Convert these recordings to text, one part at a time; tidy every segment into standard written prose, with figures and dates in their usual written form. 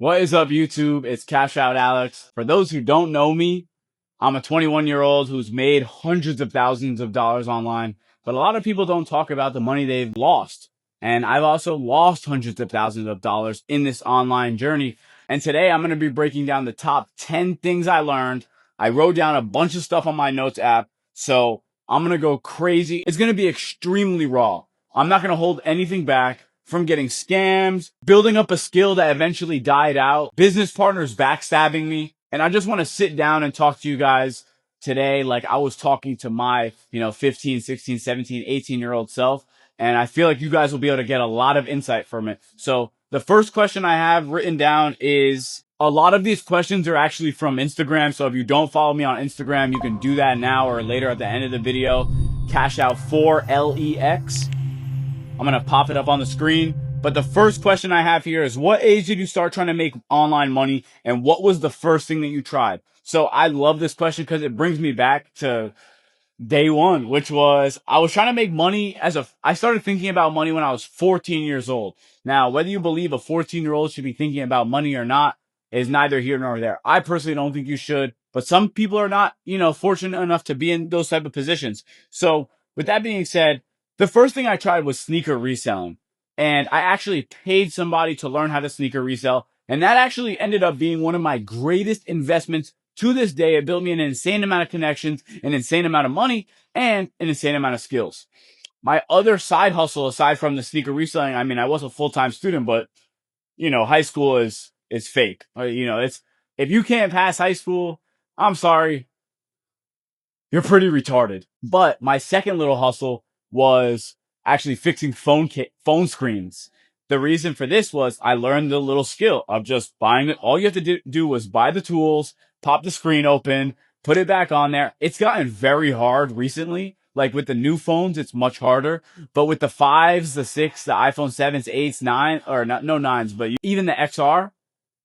What is up, YouTube? It's Cash Out Alex. For those who don't know me, I'm a 21-year-old who's made hundreds of thousands of dollars online, but a lot of people don't talk about the money they've lost. And I've also lost hundreds of thousands of dollars in this online journey. And today I'm going to be breaking down the top 10 things I learned. I wrote down a bunch of stuff on my notes app, so I'm going to go crazy. It's going to be extremely raw. I'm not going to hold anything back. From getting scammed, building up a skill that eventually died out, business partners backstabbing me. And I just want to sit down and talk to you guys today like I was talking to my, 15, 16, 17, 18-year-old self. And I feel like you guys will be able to get a lot of insight from it. So the first question I have written down is, a lot of these questions are actually from Instagram. So if you don't follow me on Instagram, you can do that now or later at the end of the video. Cash out 4LEX. I'm going to pop it up on the screen. But the first question I have here is, what age did you start trying to make online money? And what was the first thing that you tried? So I love this question because it brings me back to day one, which was I was trying to make money I started thinking about money when I was 14 years old. Now, whether you believe a 14-year-old should be thinking about money or not is neither here nor there. I personally don't think you should, but some people are not, fortunate enough to be in those type of positions. So with that being said, the first thing I tried was sneaker reselling. And I actually paid somebody to learn how to sneaker resell. And that actually ended up being one of my greatest investments to this day. It built me an insane amount of connections, an insane amount of money, and an insane amount of skills. My other side hustle, aside from the sneaker reselling, I mean, I was a full-time student, but, high school is fake. If you can't pass high school, I'm sorry, you're pretty retarded. But my second little hustle was actually fixing phone screens. The reason for this was I learned the little skill of just buying it. All you have to do was buy the tools, pop the screen open, put it back on there. It's gotten very hard recently. Like with the new phones, it's much harder. But with the 5s, the 6, the iPhone 7s, 8s, 9, or not, no 9s, but even the XR,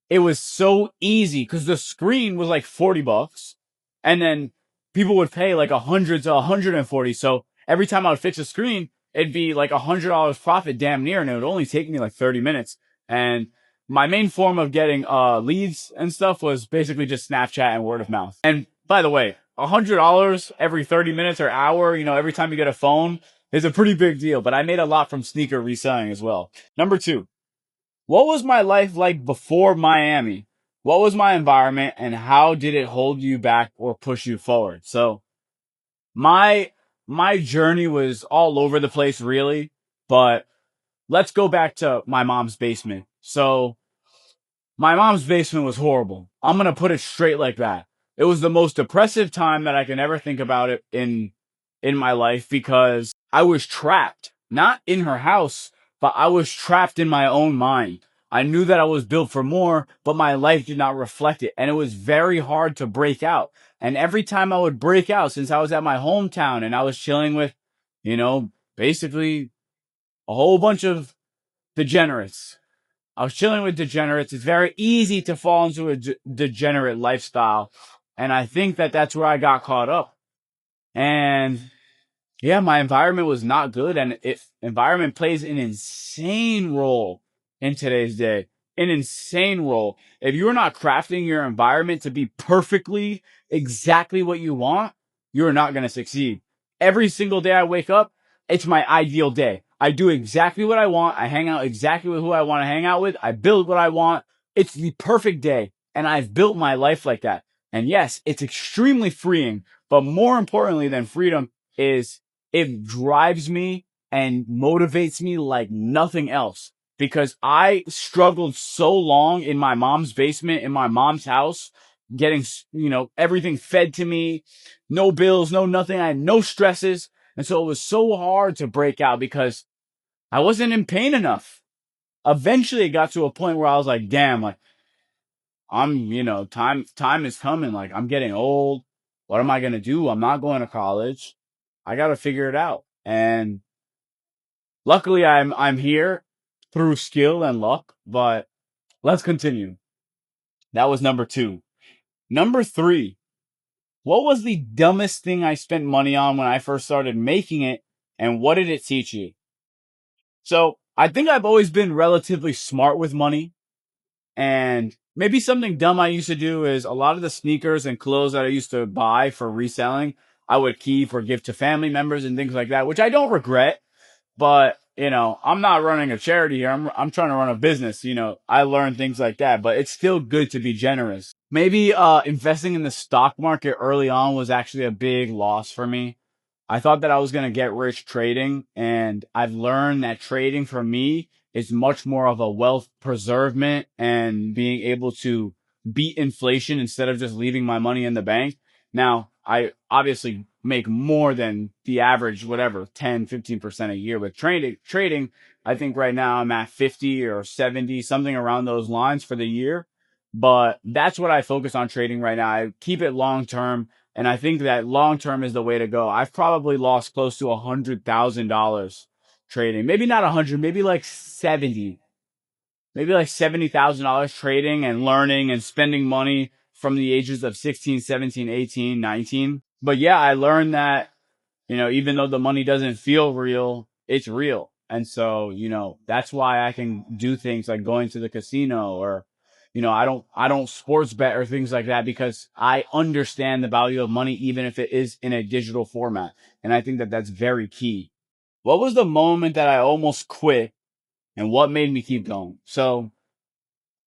it was so easy because the screen was like $40. And then people would pay like 100 to 140. So every time I would fix a screen, it'd be like $100 profit damn near. And it would only take me like 30 minutes. And my main form of getting leads and stuff was basically just Snapchat and word of mouth. And by the way, $100 every 30 minutes or hour, every time you get a phone is a pretty big deal. But I made a lot from sneaker reselling as well. Number 2. What was my life like before Miami? What was my environment and how did it hold you back or push you forward? So my journey was all over the place really, but let's go back to my mom's basement. So my mom's basement was horrible. I'm going to put it straight like that. It was the most depressive time that I can ever think about it in my life because I was trapped, not in her house, but I was trapped in my own mind. I knew that I was built for more, but my life did not reflect it. And it was very hard to break out. And every time I would break out, since I was at my hometown and I was chilling with, basically a whole bunch of degenerates. I was chilling with degenerates. It's very easy to fall into a degenerate lifestyle. And I think that that's where I got caught up. And yeah, my environment was not good. And environment plays an insane role in today's day. An insane role. If you're not crafting your environment to be perfectly exactly what you want, you're not going to succeed. Every single day I wake up, it's my ideal day. I do exactly what I want. I hang out exactly with who I want to hang out with. I build what I want. It's the perfect day. And I've built my life like that. And yes, it's extremely freeing. But more importantly than freedom is it drives me and motivates me like nothing else. Because I struggled so long in my mom's basement, in my mom's house, getting, everything fed to me, no bills, no nothing. I had no stresses. And so it was so hard to break out because I wasn't in pain enough. Eventually it got to a point where I was like, damn, like I'm, time is coming. Like I'm getting old. What am I going to do? I'm not going to college. I got to figure it out. And luckily I'm here through skill and luck, but let's continue. That was number 2. Number 3. What was the dumbest thing I spent money on when I first started making it? And what did it teach you? So I think I've always been relatively smart with money. And maybe something dumb I used to do is a lot of the sneakers and clothes that I used to buy for reselling, I would keep or give to family members and things like that, which I don't regret. But, I'm not running a charity here. I'm trying to run a business. I learned things like that, but it's still good to be generous. Maybe investing in the stock market early on was actually a big loss for me. I thought that I was going to get rich trading, and I've learned that trading for me is much more of a wealth preservement and being able to beat inflation instead of just leaving my money in the bank. Now, I obviously make more than the average, whatever, 10, 15% a year with trading. I think right now I'm at 50 or 70, something around those lines for the year. But that's what I focus on trading right now. I keep it long term. And I think that long term is the way to go. I've probably lost close to $100,000 trading. Maybe not 100, maybe like 70. Maybe like $70,000 trading and learning and spending money from the ages of 16, 17, 18, 19. But yeah, I learned that, even though the money doesn't feel real, it's real. And so, that's why I can do things like going to the casino or, I don't sports bet or things like that because I understand the value of money, even if it is in a digital format. And I think that that's very key. What was the moment that I almost quit and what made me keep going? So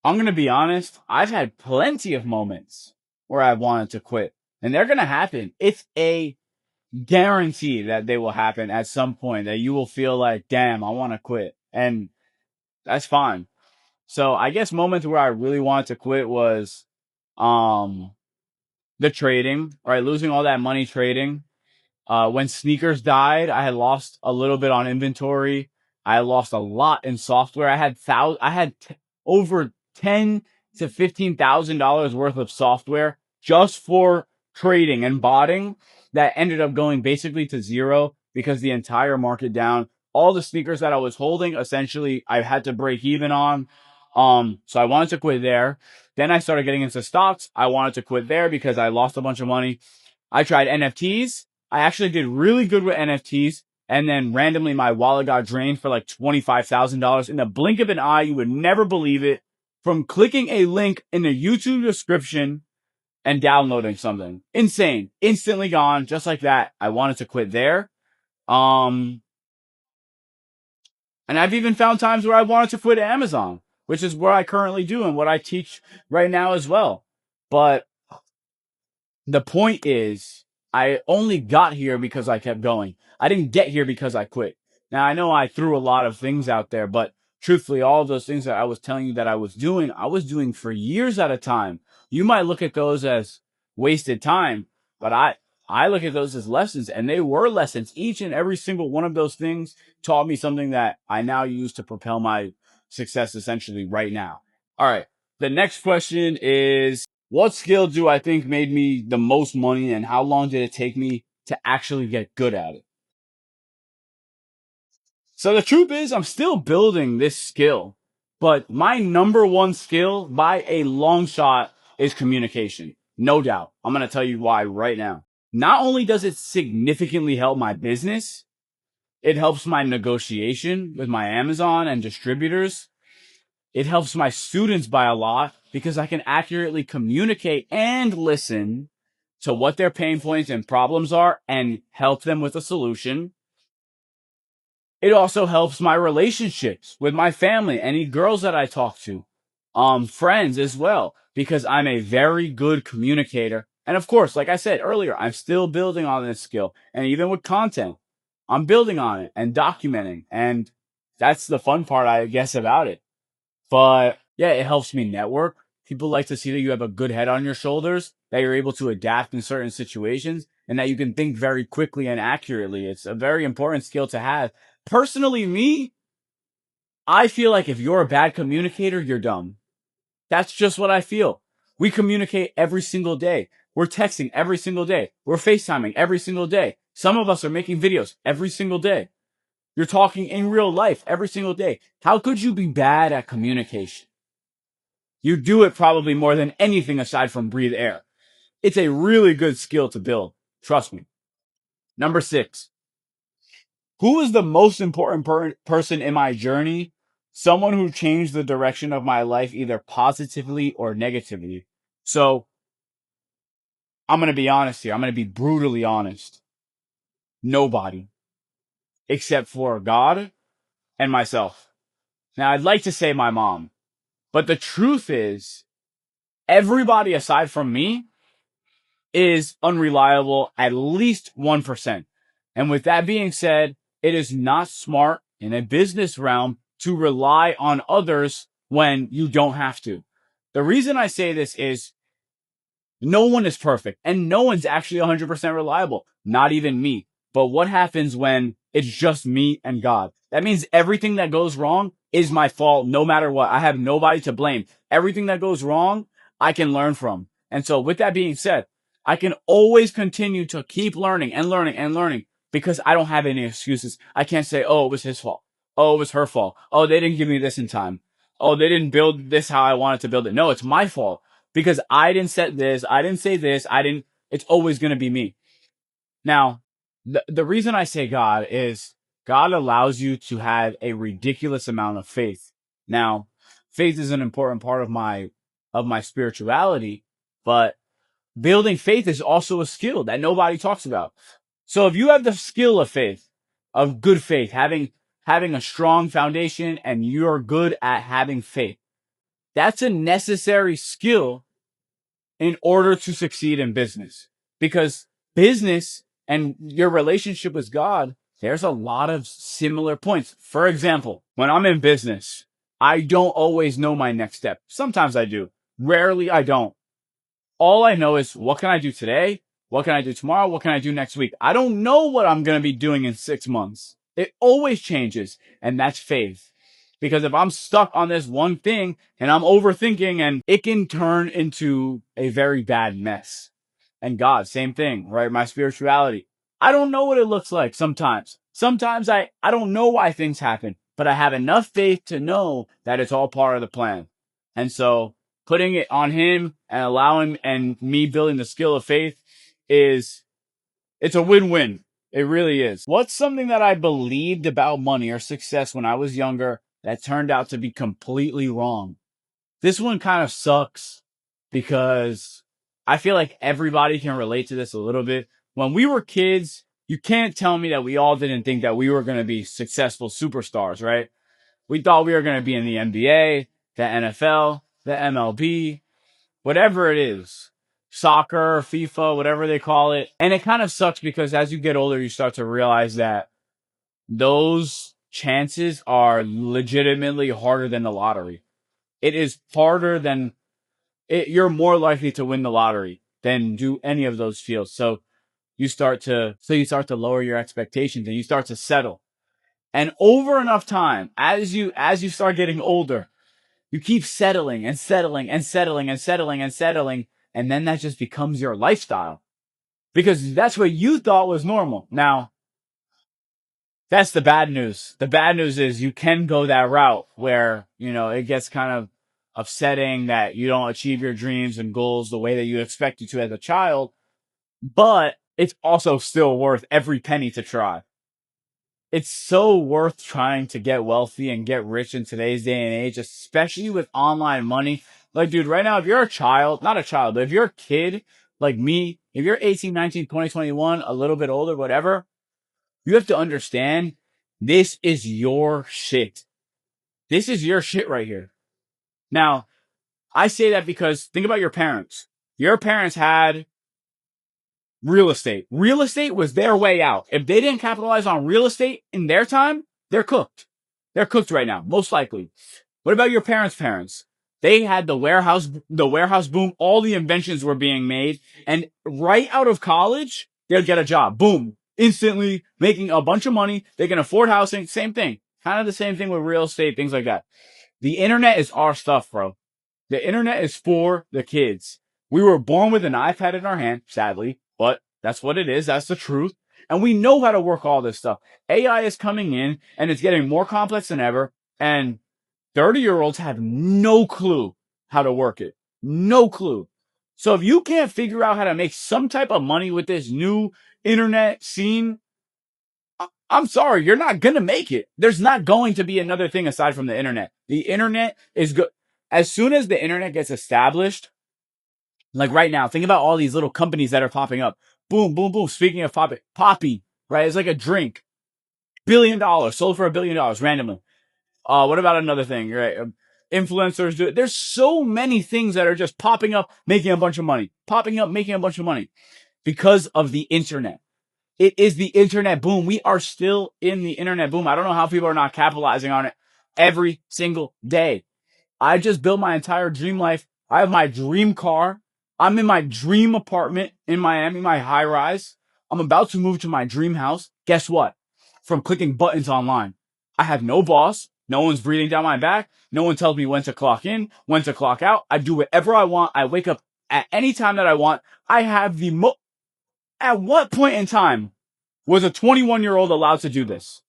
I'm going to be honest. I've had plenty of moments where I wanted to quit and they're going to happen. It's a guarantee that they will happen at some point that you will feel like, damn, I want to quit. And that's fine. So I guess moments where I really wanted to quit was, um, the trading, right? Losing all that money trading. When sneakers died, I had lost a little bit on inventory. I lost a lot in software. I had over 10 to $15,000 worth of software just for trading and botting that ended up going basically to zero because the entire market down. All the sneakers that I was holding, essentially, I had to break even on. So I wanted to quit there. Then I started getting into stocks. I wanted to quit there because I lost a bunch of money. I tried NFTs. I actually did really good with NFTs. And then randomly my wallet got drained for like $25,000 in the blink of an eye. You would never believe it from clicking a link in the YouTube description and downloading something. Insane. Instantly gone. Just like that. I wanted to quit there. Um, and I've even found times where I wanted to quit Amazon, which is where I currently do and what I teach right now as well. But the point is, I only got here because I kept going. I didn't get here because I quit. Now, I know I threw a lot of things out there, but truthfully, all of those things that I was telling you that I was doing for years at a time. You might look at those as wasted time, but I look at those as lessons, and they were lessons. Each and every single one of those things taught me something that I now use to propel my success essentially right now. All right. The next question is, what skill do I think made me the most money and how long did it take me to actually get good at it? So the truth is I'm still building this skill, but my number one skill by a long shot is communication. No doubt. I'm going to tell you why right now. Not only does it significantly help my business, it helps my negotiation with my Amazon and distributors. It helps my students by a lot because I can accurately communicate and listen to what their pain points and problems are and help them with a solution. It also helps my relationships with my family, any girls that I talk to, friends as well, because I'm a very good communicator. And of course, like I said earlier, I'm still building on this skill. And even with content, I'm building on it and documenting. And that's the fun part, I guess, about it. But yeah, it helps me network. People like to see that you have a good head on your shoulders, that you're able to adapt in certain situations, and that you can think very quickly and accurately. It's a very important skill to have. Personally, me, I feel like if you're a bad communicator, you're dumb. That's just what I feel. We communicate every single day. We're texting every single day. We're FaceTiming every single day. Some of us are making videos every single day. You're talking in real life every single day. How could you be bad at communication? You do it probably more than anything aside from breathe air. It's a really good skill to build. Trust me. Number 6. Who is the most important person in my journey? someone who changed the direction of my life either positively or negatively. So I'm going to be honest here. I'm going to be brutally honest. Nobody except for God and myself. Now, I'd like to say my mom, but the truth is, everybody aside from me is unreliable at least 1%. And with that being said, it is not smart in a business realm to rely on others when you don't have to. The reason I say this is no one is perfect and no one's actually 100% reliable. Not even me. But what happens when it's just me and God? That means everything that goes wrong is my fault no matter what. I have nobody to blame. Everything that goes wrong, I can learn from. And so with that being said, I can always continue to keep learning and learning and learning because I don't have any excuses. I can't say, oh, it was his fault. Oh, it was her fault. Oh, they didn't give me this in time. Oh, they didn't build this how I wanted to build it. No, it's my fault because I didn't set this. I didn't say this. It's always going to be me. Now, the reason I say God is God allows you to have a ridiculous amount of faith. Now, faith is an important part of my spirituality, but building faith is also a skill that nobody talks about. So if you have the skill of faith, of good faith, having a strong foundation and you're good at having faith, that's a necessary skill in order to succeed in business. Because business and your relationship with God, there's a lot of similar points. For example, when I'm in business, I don't always know my next step. Sometimes I do. Rarely I don't. All I know is what can I do today? What can I do tomorrow? What can I do next week? I don't know what I'm going to be doing in 6 months. It always changes. And that's faith. Because if I'm stuck on this one thing and I'm overthinking, and it can turn into a very bad mess. And God, same thing, right? My spirituality. I don't know what it looks like sometimes. Sometimes I don't know why things happen, but I have enough faith to know that it's all part of the plan. And so putting it on him and allowing and me building the skill of faith it's a win-win. It really is. What's something that I believed about money or success when I was younger that turned out to be completely wrong? This one kind of sucks because I feel like everybody can relate to this a little bit. When we were kids, you can't tell me that we all didn't think that we were going to be successful superstars, right? We thought we were going to be in the NBA, the NFL, the MLB, whatever it is, soccer, FIFA, whatever they call it. And it kind of sucks because as you get older, you start to realize that those chances are legitimately harder than the lottery. It is harder than it. You're more likely to win the lottery than do any of those fields. So you start to lower your expectations and you start to settle. And over enough time, as you start getting older, you keep settling and settling and settling and settling and settling. And then that just becomes your lifestyle because that's what you thought was normal. Now, that's the bad news. The bad news is you can go that route where, it gets kind of upsetting that you don't achieve your dreams and goals the way that you expected to as a child, but it's also still worth every penny to try. It's so worth trying to get wealthy and get rich in today's day and age, especially with online money. Like, dude, right now, if you're a child, not a child, but if you're a kid like me, if you're 18, 19, 20, 21, a little bit older, whatever, you have to understand this is your shit. This is your shit right here. Now, I say that because think about your parents. Your parents had real estate. Real estate was their way out. If they didn't capitalize on real estate in their time, they're cooked. They're cooked right now, most likely. What about your parents' parents? They had the warehouse boom. All the inventions were being made. And right out of college, they'll get a job. Boom. Instantly making a bunch of money. They can afford housing. Same thing. Kind of the same thing with real estate, things like that. The internet is our stuff, bro. The internet is for the kids. We were born with an iPad in our hand, sadly, but that's what it is. That's the truth. And we know how to work all this stuff. AI is coming in and it's getting more complex than ever. And 30-year-olds have no clue how to work it. No clue. So if you can't figure out how to make some type of money with this new internet scene, I'm sorry, you're not going to make it. There's not going to be another thing aside from the internet. The internet is good. As soon as the internet gets established, like right now, think about all these little companies that are popping up. Boom, boom, boom. Speaking of poppy, right? It's like a drink. $1 billion sold for $1 billion randomly. What about another thing, right? Influencers do it. There's so many things that are just popping up, making a bunch of money, popping up, making a bunch of money because of the internet. It is the internet boom. We are still in the internet boom. I don't know how people are not capitalizing on it every single day. I just built my entire dream life. I have my dream car. I'm in my dream apartment in Miami, my high rise. I'm about to move to my dream house. Guess what? From clicking buttons online. I have no boss. No one's breathing down my back. No one tells me when to clock in, when to clock out. I do whatever I want. I wake up at any time that I want. I have the at what point in time was a 21-year-old allowed to do this?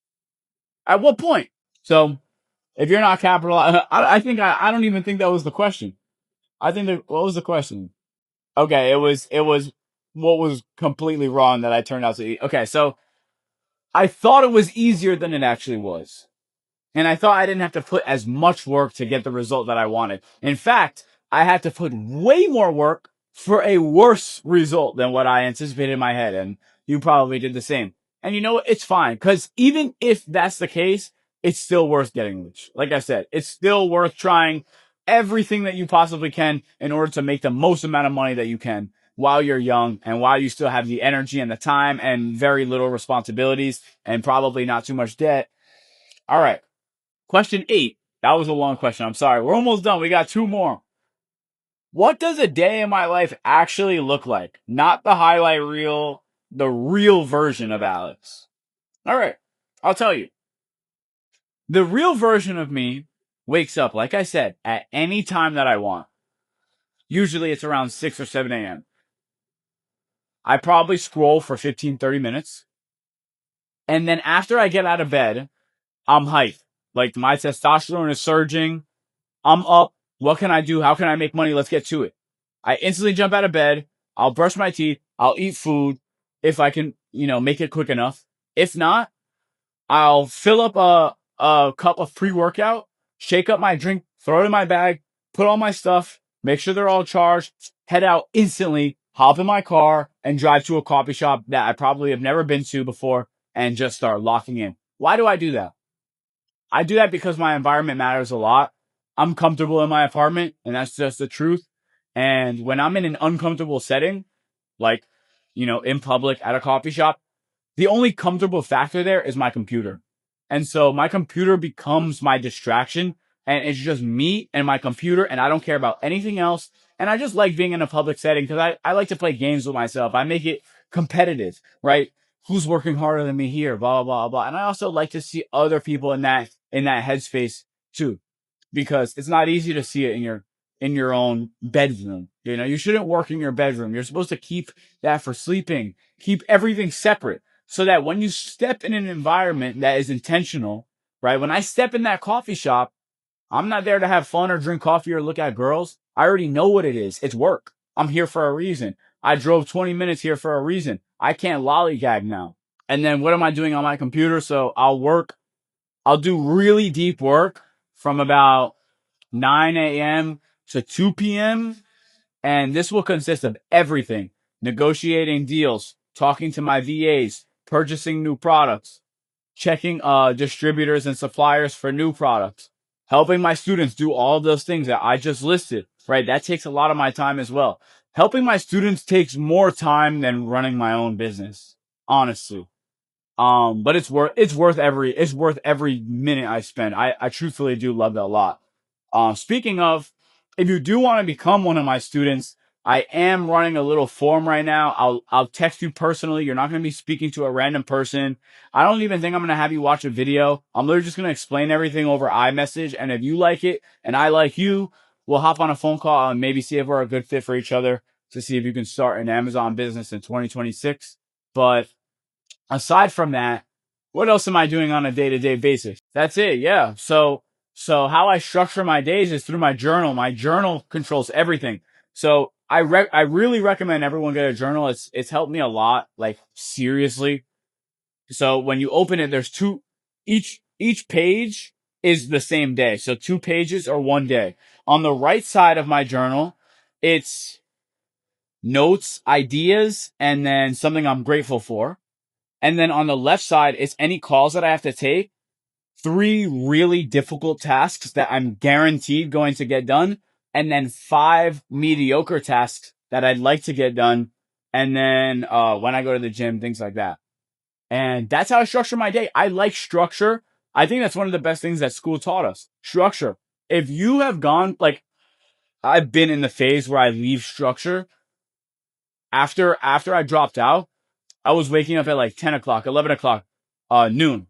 At what point? So if you're not capitalizing, I don't even think that was the question. I think that, what was the question? Okay, it was what was completely wrong that I turned out to eat. Okay, so I thought it was easier than it actually was. And I thought I didn't have to put as much work to get the result that I wanted. In fact, I had to put way more work for a worse result than what I anticipated in my head. And you probably did the same. And you know what? It's fine. Because even if that's the case, it's still worth getting rich. Like I said, it's still worth trying everything that you possibly can in order to make the most amount of money that you can while you're young and while you still have the energy and the time and very little responsibilities and probably not too much debt. All right. Question 8. That was a long question. I'm sorry. We're almost done. We got 2 more. What does a day in my life actually look like? Not the highlight reel, the real version of Alex. All right. I'll tell you. The real version of me wakes up, like I said, at any time that I want. Usually it's around 6 or 7 a.m. I probably scroll for 15, 30 minutes. And then after I get out of bed, I'm hyped. Like my testosterone is surging. I'm up. What can I do? How can I make money? Let's get to it. I instantly jump out of bed. I'll brush my teeth. I'll eat food if I can, make it quick enough. If not, I'll fill up a cup of pre-workout, shake up my drink, throw it in my bag, put all my stuff, make sure they're all charged, head out instantly, hop in my car, and drive to a coffee shop that I probably have never been to before and just start locking in. Why do I do that? I do that because my environment matters a lot. I'm comfortable in my apartment, and that's just the truth. And when I'm in an uncomfortable setting, like, in public at a coffee shop, the only comfortable factor there is my computer. And so my computer becomes my distraction, and it's just me and my computer, and I don't care about anything else. And I just like being in a public setting because I like to play games with myself. I make it competitive, right? Who's working harder than me here? Blah, blah, blah, blah. And I also like to see other people in that headspace too, because it's not easy to see it in your own bedroom. You shouldn't work in your bedroom. You're supposed to keep that for sleeping, keep everything separate so that when you step in an environment that is intentional, right? When I step in that coffee shop, I'm not there to have fun or drink coffee or look at girls. I already know what it is. It's work. I'm here for a reason. I drove 20 minutes here for a reason. I can't lollygag now. And then what am I doing on my computer? So I'll do really deep work from about 9 a.m. to 2 p.m. And this will consist of everything: negotiating deals, talking to my VAs, purchasing new products, checking distributors and suppliers for new products, helping my students do all of those things that I just listed, right? That takes a lot of my time as well. Helping my students takes more time than running my own business, honestly. But it's worth every minute I spend. I truthfully do love that a lot. Speaking of, if you do want to become one of my students, I am running a little form right now. I'll text you personally. You're not going to be speaking to a random person. I don't even think I'm going to have you watch a video. I'm literally just going to explain everything over iMessage. And if you like it and I like you, we'll hop on a phone call and maybe see if we're a good fit for each other to see if you can start an Amazon business in 2026. But aside from that, what else am I doing on a day-to-day basis? That's it. Yeah. So how I structure my days is through my journal. My journal controls everything. So I really recommend everyone get a journal. It's helped me a lot. Like seriously, So when you open it, there's two, each page is the same day. So 2 pages are one day. On the right side of my journal, it's notes, ideas, and then something I'm grateful for. And then on the left side, it's any calls that I have to take, 3 really difficult tasks that I'm guaranteed going to get done, and then 5 mediocre tasks that I'd like to get done. And then when I go to the gym, things like that. And that's how I structure my day. I like structure. I think that's one of the best things that school taught us. Structure. If you have gone, like, I've been in the phase where I leave structure. After I dropped out, I was waking up at like 10 o'clock, 11 o'clock, noon.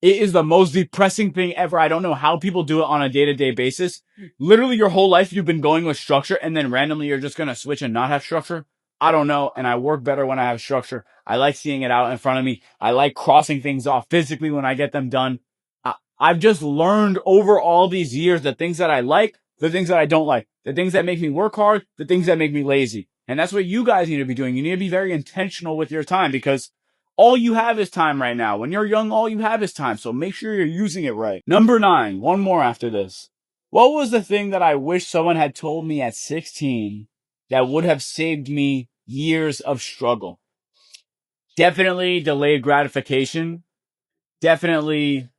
It is the most depressing thing ever. I don't know how people do it on a day-to-day basis. Literally your whole life you've been going with structure and then randomly you're just going to switch and not have structure. I don't know. And I work better when I have structure. I like seeing it out in front of me. I like crossing things off physically when I get them done. I've just learned over all these years the things that I like, the things that I don't like, the things that make me work hard, the things that make me lazy. And that's what you guys need to be doing. You need to be very intentional with your time because all you have is time right now. When you're young, all you have is time. So make sure you're using it right. Number 9, one more after this. What was the thing that I wish someone had told me at 16 that would have saved me years of struggle? Definitely delayed gratification. Definitely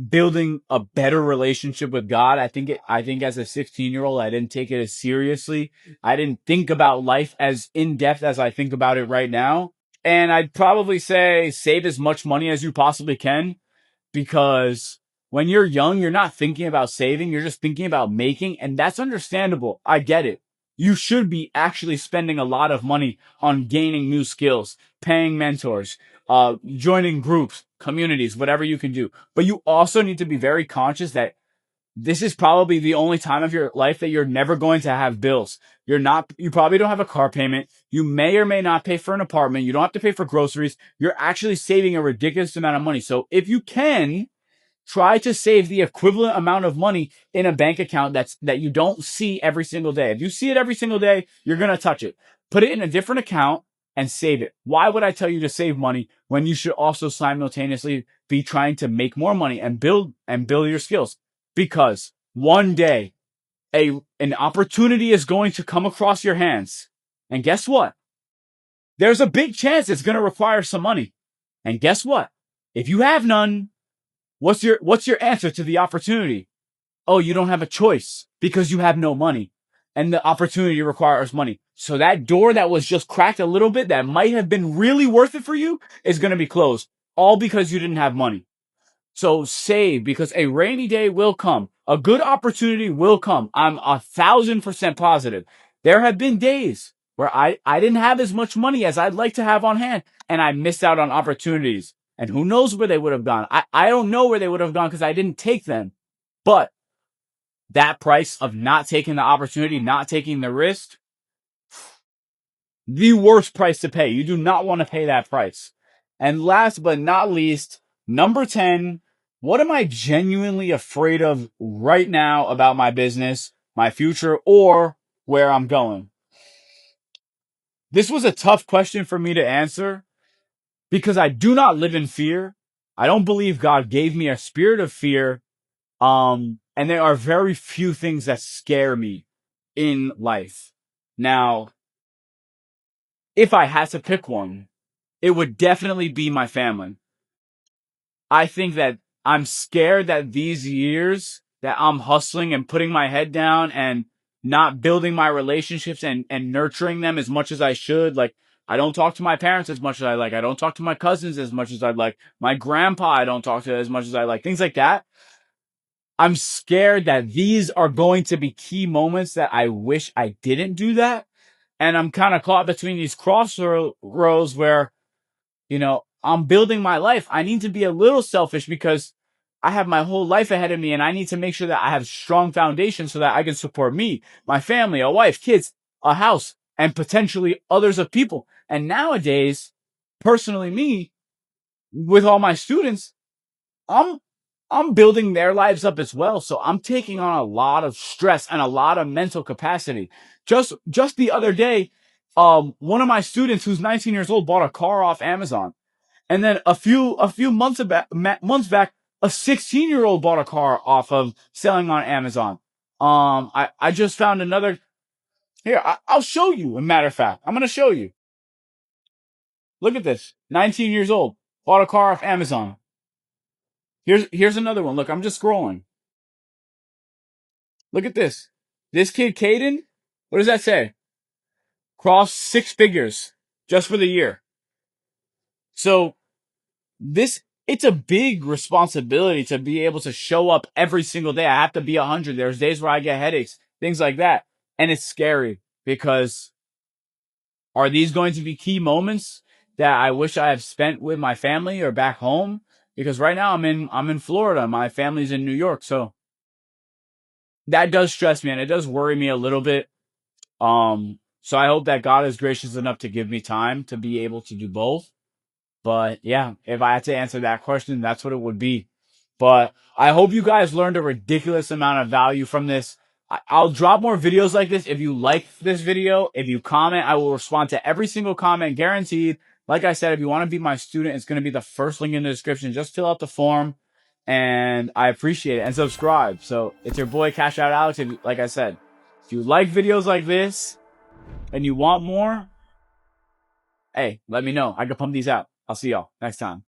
building a better relationship with God. I think as a 16-year-old, I didn't take it as seriously. I didn't think about life as in depth as I think about it right now. And I'd probably say save as much money as you possibly can, because when you're young, you're not thinking about saving. You're just thinking about making. And that's understandable. I get it. You should be actually spending a lot of money on gaining new skills, paying mentors, joining groups, communities, whatever you can do. But you also need to be very conscious that this is probably the only time of your life that you're never going to have bills. You probably don't have a car payment. You may or may not pay for an apartment. You don't have to pay for groceries. You're actually saving a ridiculous amount of money. So if you can, try to save the equivalent amount of money in a bank account that you don't see every single day. If you see it every single day, you're going to touch it. Put it in a different account and save it. Why would I tell you to save money when you should also simultaneously be trying to make more money and build your skills? Because one day an opportunity is going to come across your hands. And guess what? There's a big chance it's going to require some money. And guess what? If you have none, what's your answer to the opportunity? Oh, you don't have a choice because you have no money and the opportunity requires money. So that door that was just cracked a little bit that might have been really worth it for you is going to be closed, all because you didn't have money. So save, because a rainy day will come. A good opportunity will come. I'm 1,000% positive. There have been days where I didn't have as much money as I'd like to have on hand and I missed out on opportunities. And who knows where they would have gone? I don't know where they would have gone because I didn't take them. But that price of not taking the opportunity, not taking the risk, the worst price to pay. You do not want to pay that price. And last but not least, number 10, what am I genuinely afraid of right now about my business, my future, or where I'm going? This was a tough question for me to answer because I do not live in fear. I don't believe God gave me a spirit of fear. And there are very few things that scare me in life. Now, if I had to pick one, it would definitely be my family. I think that I'm scared that these years that I'm hustling and putting my head down and not building my relationships and nurturing them as much as I should. Like, I don't talk to my parents as much as I like. I don't talk to my cousins as much as I'd like. My grandpa, I don't talk to as much as I like. Things like that. I'm scared that these are going to be key moments that I wish I didn't do that. And I'm kind of caught between these crossroads where, I'm building my life. I need to be a little selfish because I have my whole life ahead of me and I need to make sure that I have strong foundation so that I can support me, my family, a wife, kids, a house, and potentially others of people. And nowadays, personally me, with all my students, I'm building their lives up as well. So I'm taking on a lot of stress and a lot of mental capacity. Just the other day, one of my students who's 19 years old bought a car off Amazon. And then a few months back, a 16-year-old bought a car off of selling on Amazon. I just found another here. I'll show you. A matter of fact, I'm gonna show you. Look at this. 19 years old, bought a car off Amazon. Here's another one. Look, I'm just scrolling. Look at this. This kid, Caden. What does that say? Crossed 6 figures just for the year. So it's a big responsibility to be able to show up every single day. I have to be 100. There's days where I get headaches, things like that. And it's scary because are these going to be key moments that I wish I have spent with my family or back home? Because right now I'm in Florida. My family's in New York. So that does stress me and it does worry me a little bit. So I hope that God is gracious enough to give me time to be able to do both. But yeah, if I had to answer that question, that's what it would be. But I hope you guys learned a ridiculous amount of value from this. I'll drop more videos like this. If you like this video, if you comment, I will respond to every single comment, guaranteed. Like I said, if you want to be my student, it's going to be the first link in the description. Just fill out the form and I appreciate it. And subscribe. So it's your boy Cash Out Alex. Like I said, if you like videos like this and you want more, hey, let me know. I can pump these out. I'll see y'all next time.